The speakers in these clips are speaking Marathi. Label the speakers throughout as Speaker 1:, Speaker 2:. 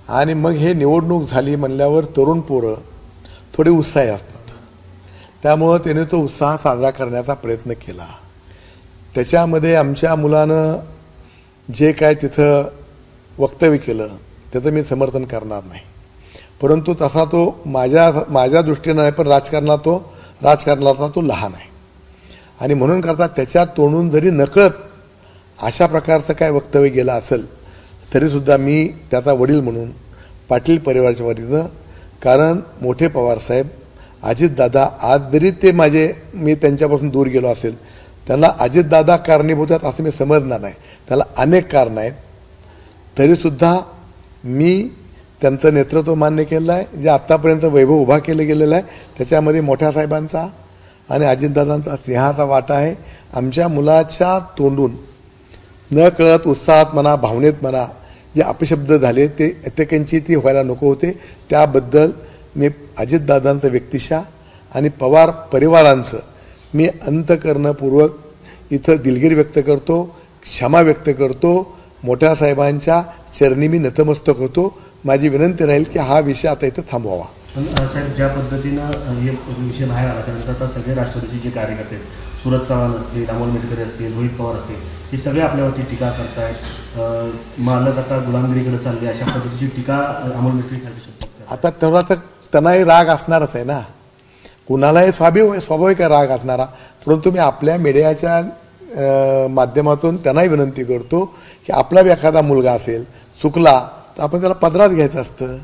Speaker 1: आणि मग हे निवडणूक झाली म्हणल्यावर तरुण पोरं थोडे उत्साही असतात, त्यामुळं त्याने तो उत्साह साजरा करण्याचा प्रयत्न केला. त्याच्यामध्ये आमच्या मुलानं जे काय तिथं वक्तव्य केलं त्याचं मी समर्थन करणार नाही, परंतु तसा तो माझ्या दृष्टीनं नाही, पण राजकारणाचा तो लहान आहे आणि म्हणून करता त्याच्या तोंडून जरी नकळत अशा प्रकारचं काय वक्तव्य गेलं असेल तरीसुद्धा मी त्याचा वडील म्हणून पाटील परिवाराच्या वतीनं, कारण मोठे पवारसाहेब अजितदादा आज जरी मी त्यांच्यापासून दूर गेलो असेल त्यांना अजितदादा कारणीभूत आहेत असं मी समजणार नाही, त्याला अनेक कारणं आहेत, तरीसुद्धा मी त्यांचं नेतृत्व मान्य केलं आहे. जे आत्तापर्यंत वैभव उभा केलं गेलेलं आहे त्याच्यामध्ये मोठ्या साहेबांचा आणि अजितदादांचा सिंहाचा वाटा आहे. आमच्या मुलाच्या तोंडून न कळत उत्साहात म्हणा भावनेत म्हणा जे अपशब्द झाले ते अत्यंची ती व्हायला नको होते, त्याबद्दल मी अजितदादांचं व्यक्तिशः आणि पवार परिवारांचं मी अंतःकरणपूर्वक इथं दिलगिरी व्यक्त करतो, क्षमा व्यक्त करतो. मोठ्या साहेबांच्या चरणी मी नतमस्तक होतो. माझी विनंती राहील की हा विषय आता इथं थांबवावा.
Speaker 2: साहेब, ज्या पद्धतीनं हे विषय बाहेर आला त्यानंतर आता सगळे राष्ट्रवादीचे जे कार्यकर्ते सुरत चव्हाण असतील, अमोल मिटकरी असतील, रोहित पवार असतील, हे सगळे आपल्यावरती टीका करतायत. मालक आता गुलामगिरीकडे चालले अशा पद्धतीची टीका अमोल मिटकरी खाली शकतात.
Speaker 1: आता तेवढा तर त्यांनाही राग असणारच आहे ना, कुणालाही स्वाभाविक राग असणारा, परंतु मी आपल्या मीडियाच्या माध्यमातून त्यांनाही विनंती करतो की आपला बी एखादा मुलगा असेल चुकला तर आपण त्याला पदरात घ्यायचं असतं.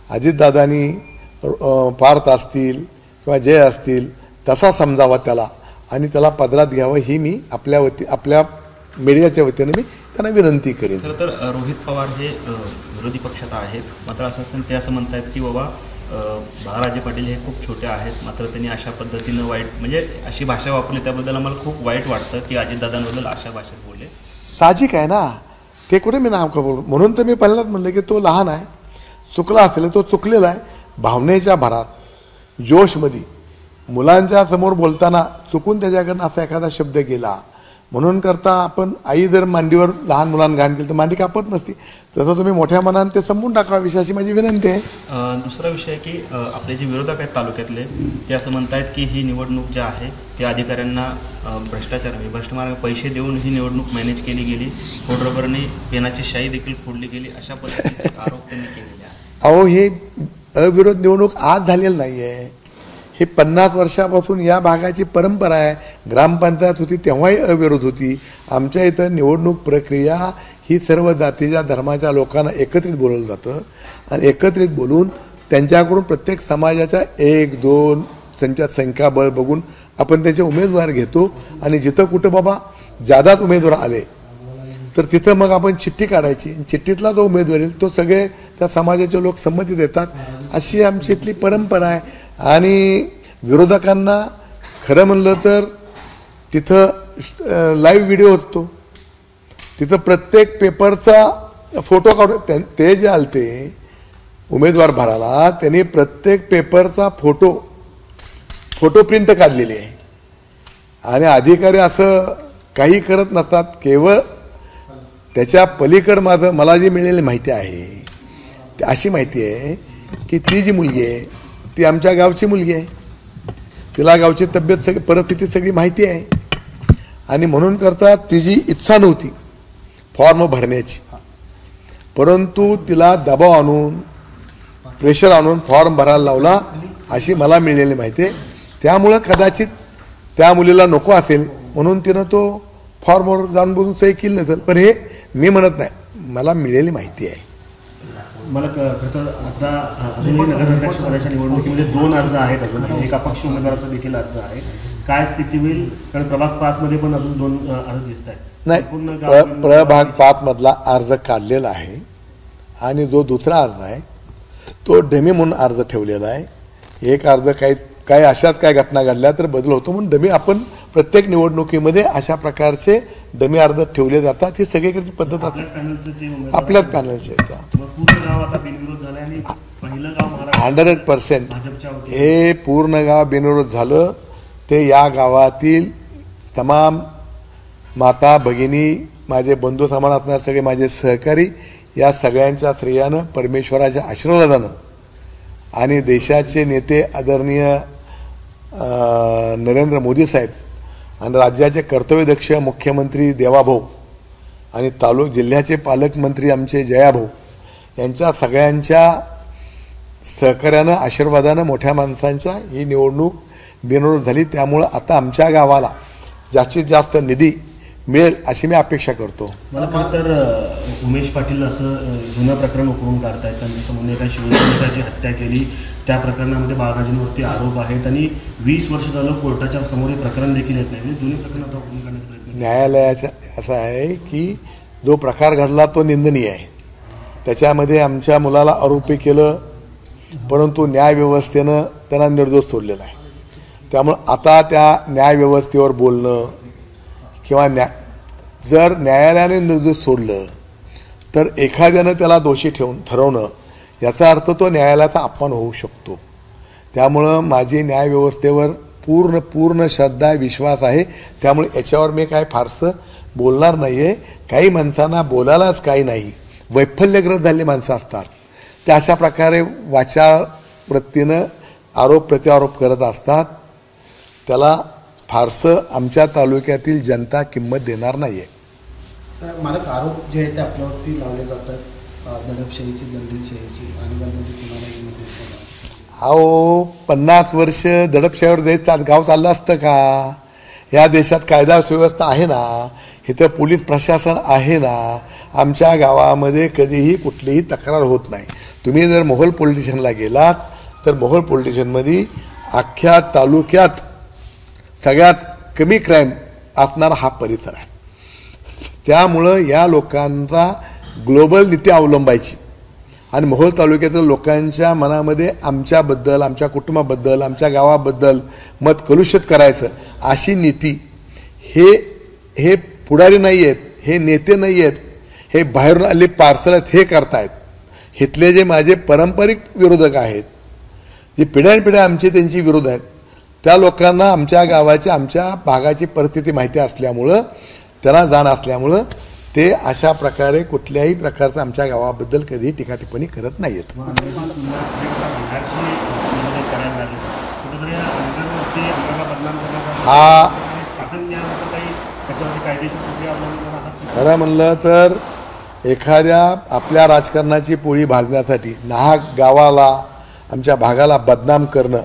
Speaker 1: अजितदादांनी पार्थ असतील किंवा जय असतील तसा समजावा त्याला आणि त्याला पदरात घ्यावं ही मी आपल्या मीडियाच्या वतीने मी त्यांना विनंती करेन.
Speaker 3: खरं तर रोहित पवार हे विरोधी पक्षात आहेत, मात्र असं ते असं म्हणतात की बाबा बाळाराजे पाटील हे खूप छोटे आहेत, मात्र त्यांनी अशा पद्धतीनं वाईट म्हणजे अशी भाषा वापरली त्याबद्दल आम्हाला खूप वाईट वाटतं की अजितदादांबद्दल अशा भाषेत बोलले.
Speaker 1: साहजिक आहे ना, ते कुठे मी नाव बोलू, म्हणून तर मी पहिल्यांदाच म्हणलं की तो लहान आहे, चुकला असेल तो चुकलेला आहे. भावनेच्या भरात जोशमध्ये मुलांच्या समोर बोलताना चुकून त्याच्याकडनं असा एखादा शब्द गेला म्हणून करता आपण आई जर मांडीवर लहान मुलांना घाण केली तर मांडी कापत नसती, तसं तुम्ही मोठ्या मनाने ते संपून टाकावा विषयाची माझी विनंती आहे.
Speaker 3: दुसरा विषय की आपले जे विरोधक आहेत तालुक्यातले ते असं म्हणतात की ही निवडणूक जी आहे ती अधिकाऱ्यांना भ्रष्टाचार पैसे देऊन ही निवडणूक मॅनेज केली गेली, खोडरबरने पेनाची शाई देखील फोडली गेली अशा पद्धतीचे आरोप त्यांनी केलेले आहेत.
Speaker 1: अहो, हे अविरोध निवडणूक आज झालेलं नाही आहे, हे 50 वर्षापासून या भागाची परंपरा आहे. ग्रामपंचायत होती तेव्हाही अविरोध होती. आमच्या इथं निवडणूक प्रक्रिया ही सर्व जातीच्या धर्माच्या लोकांना एकत्रित बोलवलं जातं आणि एकत्रित बोलून त्यांच्याकडून प्रत्येक समाजाच्या 1-2 संख्याबळ बघून आपण त्यांचे उमेदवार घेतो आणि जिथं कुठं बाबा जादाच उमेदवार आले तर तिथं मग आपण चिठ्ठी काढायची, चिठ्ठीतला जो उमेदवार येईल तो सगळे त्या समाजाचे लोक संमती देतात, अशी आमची इथली परंपरा आहे. आणि विरोधकांना खरं म्हणलं तर तिथं लाईव्ह व्हिडिओ असतो, तिथं प्रत्येक पेपरचा फोटो काढून ते जे आलते उमेदवार भरायला त्यांनी प्रत्येक पेपरचा फोटो प्रिंट काढलेली आहे आणि अधिकारी असं काही करत नसतात. केवळ त्याच्या पलीकड मला जी मिळालेली माहिती आहे अशी माहिती आहे की ती जी मुलगी आहे ती आमच्या गावची मुलगी आहे, तिला गावची तब्येत परिस्थिती सगळी माहिती आहे आणि म्हणून करता तिची इच्छा नव्हती फॉर्म भरण्याची, परंतु तिला दबाव आणून प्रेशर आणून फॉर्म भरायला लावला अशी मला मिळालेली माहिती आहे. त्यामुळं कदाचित त्या मुलीला नको असेल म्हणून तिनं तो फॉर्मवर जाऊन बघून सही केली नसेल, पण हे मी म्हणत नाही, मला मिळालेली माहिती आहे.
Speaker 2: मला खरं आता अजूनही नगराध्यक्ष पदाच्या निवडणुकीमध्ये 2 अर्ज आहेत, अजून एक अपक्ष उमेदवाराचा देखील अर्ज आहे. काय स्थिती होईल? कारण प्रभाग 5 मध्ये पण अजून 2 अर्ज दिसत आहेत.
Speaker 1: नाही, प्रभाग 5 मधला अर्ज काढलेला आहे आणि जो दुसरा अर्ज आहे तो डमी म्हणून अर्ज ठेवलेला आहे. एक अर्ज काही अशाच काय घटना घडल्या तर बदल होतो म्हणून डमी आपण प्रत्येक निवडणुकीमध्ये अशा प्रकारचे डमी अर्ज ठेवले जातात. ही सगळीकडची पद्धत असते, आपल्याच पॅनलचे 100% हे पूर्ण गाव बिनविरोध झालं. ते या गावातील तमाम माता भगिनी माझे बंधू समान असणार सगळे माझे सहकारी या सगळ्यांच्या श्रेयानं, परमेश्वराच्या आशीर्वादानं आणि देशाचे नेते आदरणीय नरेंद्र मोदी साहेब आणि राज्याचे कर्तव्यदक्ष मुख्यमंत्री देवाभाऊ आणि जिल्ह्याचे पालकमंत्री आमचे जयाभाऊ यांच्या सगळ्यांच्या सहकार्यानं, आशीर्वादानं, मोठ्या माणसांच्या ही निवडणूक बिनविरोध झाली. त्यामुळं आता आमच्या गावाला जास्तीत जास्त निधी मिळेल अशी मी अपेक्षा करतो.
Speaker 2: मला खरं तर उमेश पाटील असं जुनं प्रकरण उकळून काढतायत. त्यांच्या समोर एका शिवसैनिकाची हत्या केली, त्या प्रकरणामध्ये बाळराजेंवरती आरोप आहेत आणि 20 वर्ष झालं कोर्टाच्या समोर हे प्रकरण देखील येत नाही. जुने प्रकरण आता उकळून काढण्याचा प्रयत्न.
Speaker 1: न्यायालयाचा असं आहे की जो प्रकार घडला तो निंदनीय आहे. त्याच्यामध्ये आमच्या मुलाला आरोपी केलं, परंतु न्यायव्यवस्थेनं त्यांना निर्दोष सोडलेला आहे. त्यामुळं आता त्या न्यायव्यवस्थेवर बोलणं किंवा जर न्यायालयाने निर्दोष सोडलं तर एखाद्यानं त्याला दोषी ठरवणं याचा अर्थ तो न्यायालयाचा अपमान होऊ शकतो. त्यामुळं माझी न्यायव्यवस्थेवर पूर्ण श्रद्धा, विश्वास आहे. त्यामुळे याच्यावर मी काय फारसं बोलणार नाही आहे. काही माणसांना बोलायलाच काही नाही, वैफल्यग्रस्त झालेली माणसं असतात, ते अशा प्रकारे वाचाळ वृत्तीनं आरोप प्रत्यारोप करत असतात. त्याला फारसं आमच्या तालुक्यातील जनता किंमत देणार नाही आहे.
Speaker 4: मालक, आरोप जे आहेत ते आपल्यावरती लावले जातात, दडपशाहीची, दंडीशाहीची, आणि त्यामध्ये कुणालाही
Speaker 1: अहो 50 वर्ष दडपशाहीवर द्यायचं गाव चाललं असतं का? या देशात कायदा सुव्यवस्था आहे ना, इथं पोलीस प्रशासन आहे ना. आमच्या गावामध्ये कधीही कुठलीही तक्रार होत नाही. तुम्ही जर मोहोळ पोलीस स्टेशनला गेलात तर मोहोळ पोलीस स्टेशनमध्ये अख्ख्या तालुक्यात सगळ्यात कमी क्राईम असणारा हा परिसर आहे. त्यामुळं या लोकांचा ग्लोबल नीती अवलंबायची आणि मोहोळ तालुक्यातील लोकांच्या मनामध्ये आमच्याबद्दल, आमच्या कुटुंबाबद्दल, आमच्या गावाबद्दल मत कलुषित करायचं अशी नीती हे पुढारी नाही आहेत, हे नेते नाही आहेत, हे बाहेरून आले पार्सल आहेत, हे करतायत. इथले जे माझे पारंपरिक विरोधक आहेत, जे पिढ्यानपिढ्या आमचे त्यांची विरोध आहेत, त्या लोकांना आमच्या गावाची, आमच्या भागाची परिस्थिती माहिती असल्यामुळं, त्यांना जाण असल्यामुळं ते अशा प्रकारे कुठल्याही प्रकारचं आमच्या गावाबद्दल कधीही टीका टिप्पणी करत नाही आहेत. हा खरं म्हणलं तर एखाद्या आपल्या राजकारणाची पोळी भाजण्यासाठी नाहक गावाला, आमच्या भागाला बदनाम करणं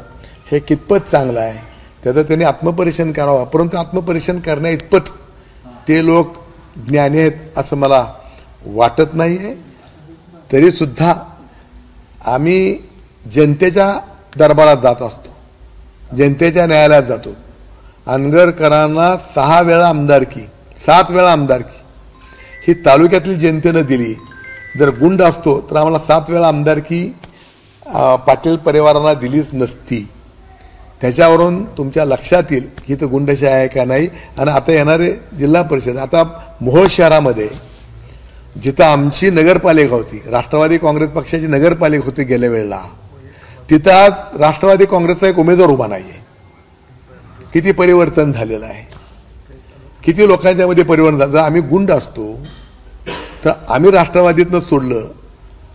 Speaker 1: हे कितपत चांगलं आहे त्याचं त्यांनी आत्मपरीक्षण करावं. परंतु आत्मपरीक्षण करण्या इतपत ते लोक ज्ञानी आहेत असं मला वाटत नाही आहे. तरीसुद्धा आम्ही जनतेच्या दरबारात जात असतो, जनतेच्या न्यायालयात जातो. अनगरकरांना 6 वेळा आमदारकी, 7 वेळा आमदारकी ही तालुक्यातील जनतेनं दिली. जर गुंड असतो तर आम्हाला 7 वेळा आमदारकी पाटील परिवारांना दिलीच नसती. त्याच्यावरून तुमच्या लक्षात येईल की इथं गुंडशाही आहे का नाही. आणि आता येणारे जिल्हा परिषद, आता मोहोळ शहरामध्ये जिथं आमची नगरपालिका होती, राष्ट्रवादी काँग्रेस पक्षाची नगरपालिका होती गेल्या वेळेला, तिथं आज राष्ट्रवादी काँग्रेसचा एक उमेदवार उभा नाही आहे. किती परिवर्तन झालेलं आहे, किती लोकांच्या मध्ये परिवर्तन झालं. जर आम्ही गुंड असतो तर आम्ही राष्ट्रवादीतनं सोडलं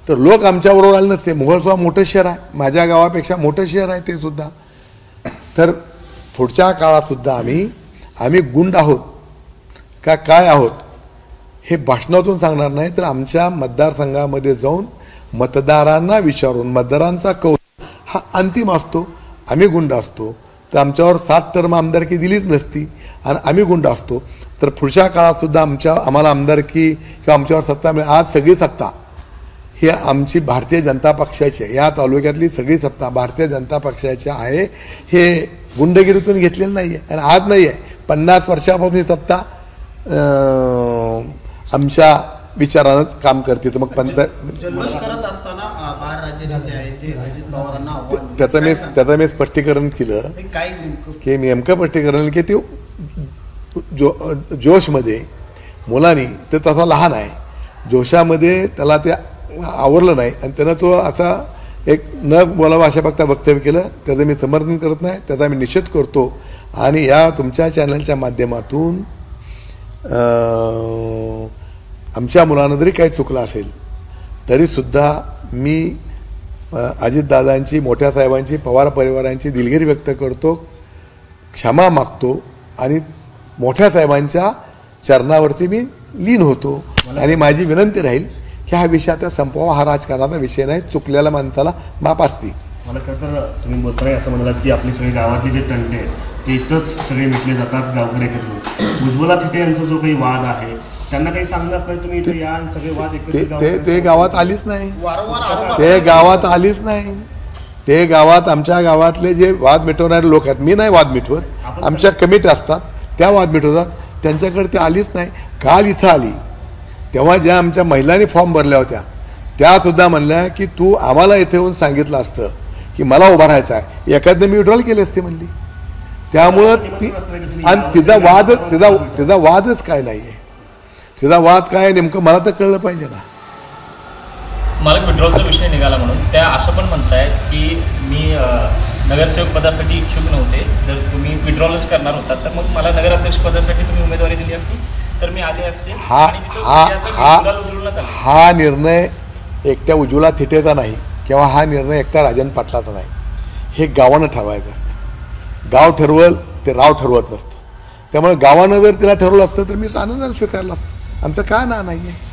Speaker 1: तर लोक आमच्याबरोबर आले नसते. मोहोळसुद्धा मोठं शहर आहे, माझ्या गावापेक्षा मोठं शहर आहे ते सुद्धा. तर पुढच्या काळातसुद्धा आम्ही गुंड आहोत का काय आहोत हे भाषणातून सांगणार नाही, तर आमच्या मतदारसंघामध्ये जाऊन मतदारांना विचारून, मतदारांचा कौल हा अंतिम असतो. आम्ही गुंड असतो तर आमच्यावर 7 टर्म आमदारकी दिलीच नसती आणि आम्ही गुंड असतो तर पुढच्या काळातसुद्धा आम्हाला आमदारकी किंवा आमच्यावर सत्ता मिळेल. आज सगळी सत्ता ही आमची भारतीय जनता पक्षाची आहे. या तालुक्यातली सगळी सत्ता भारतीय जनता पक्षाची आहे. हे गुंडगिरीतून घेतलेलं नाही आहे आणि आज नाही आहे. 50 वर्षापासून ही सत्ता आमच्या विचारानं काम करते. तर मग
Speaker 4: जल्लोष करत असताना बाळराजे जे आहे ते अजित पवारांना
Speaker 1: त्याचं मी स्पष्टीकरण केलं की नेमकं स्पष्टीकरण की ते जोशमध्ये मुलांनी ते तसा लहान आहे, जोशामध्ये त्याला ते आवरलं नाही आणि त्यानं तो असा एक न बोलावा अशा बघता वक्तव्य केलं. त्याचं मी समर्थन करत नाही, त्याचा मी निषेध करतो. आणि या तुमच्या चॅनलच्या माध्यमातून आमच्या मुलानं जरी काही चुकलं असेल तरीसुद्धा मी अजितदादांची, मोठ्या साहेबांची, पवार परिवारांची दिलगिरी व्यक्त करतो, क्षमा मागतो आणि मोठ्या साहेबांच्या चरणावरती मी लीन होतो. आणि माझी विनंती राहील की हा विषय आता संपवा. हा राजकारणाचा विषय नाही, चुकलेल्या माणसाला माप असते.
Speaker 2: मला खरं तर तुम्ही बोलताय असं म्हणालात की आपली सगळी गावातले जे तंटे आहेत ते इथंच सगळे मिटले जातात गावकडे एकत्र. उज्ज्वला थिटे यांचा जो काही वाद आहे त्यांना काही सांगणार नाही तुम्ही इथे या आणि सगळे वाद
Speaker 1: ते गावात आलीच नाही,
Speaker 4: वारंवार
Speaker 1: ते गावात आलीच नाही. ते गावात आमच्या गावातले जे वाद मिटवणारे लोक आहेत, मी नाही वाद मिटवत, आमच्या कमिटी असतात त्या वाद मिटवतात, त्यांच्याकडे ते आलीच नाही. काल इथं आली तेव्हा ज्या आमच्या महिलांनी फॉर्म भरल्या होत्या त्यासुद्धा म्हणल्या की तू आम्हाला इथे येऊन सांगितलं असतं की मला उभा राहायचं आहे, एखादं मी विड्रॉल केली असते म्हणली. त्यामुळं ती आणि तिचा वादच काय नाही आहे. तिचा वाद काय नेमकं मला तर कळलं पाहिजे ना.
Speaker 5: मला विड्रॉलचा विषय निघाला म्हणून त्या असं पण म्हणतायत की मी नगरसेवक पदासाठी इच्छुक नव्हते, जर तुम्ही विड्रॉलच करणार होता तर मग मला नगराध्यक्ष पदासाठी तुम्ही उमेदवारी दिली असती तर मी आले असते.
Speaker 1: हा निर्णय एकट्या उज्ज्वला थिटेचा नाही किंवा हा निर्णय एकट्या राजन पाटलाचा नाही, हे गावानं ठरवायचं असतं. गाव ठरवल ते राव ठरवत नसतं. त्यामुळे गावानं जर तिला ठरवलं असतं तर मी आनंदाने स्वीकारलं असतं. आमचं काय ना नाही आहे.